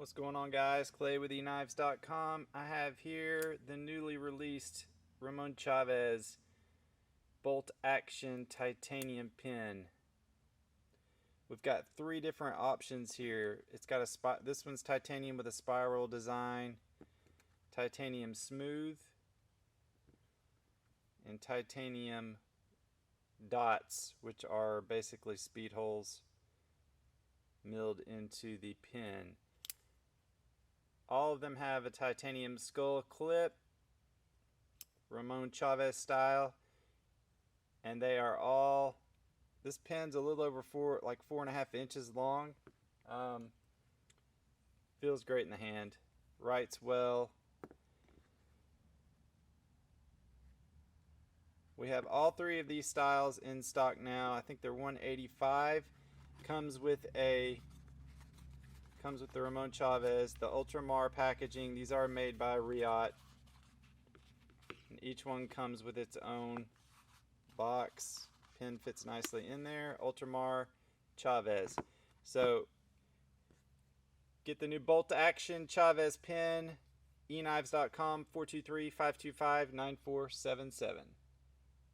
What's going on, guys? Clay with EKNIVES.com. I have here the newly released Ramon Chaves bolt action titanium pin. We've got three different options here. It's got this one's titanium with a spiral design, titanium smooth, and titanium dots, which are basically speed holes milled into the pin. All of them have a titanium skull clip, Ramon Chaves style, and they are all, this pin's a little over 4.5 inches long. Feels great in the hand, writes well. We have all three of these styles in stock now. I think they're $185. Comes with the Ramon Chaves, the Ultramar packaging. These are made by Riot. And each one comes with its own box. Pin fits nicely in there. Ultramar Chaves. So get the new bolt action Chaves pin. EKNIVES.com 423-525-9477.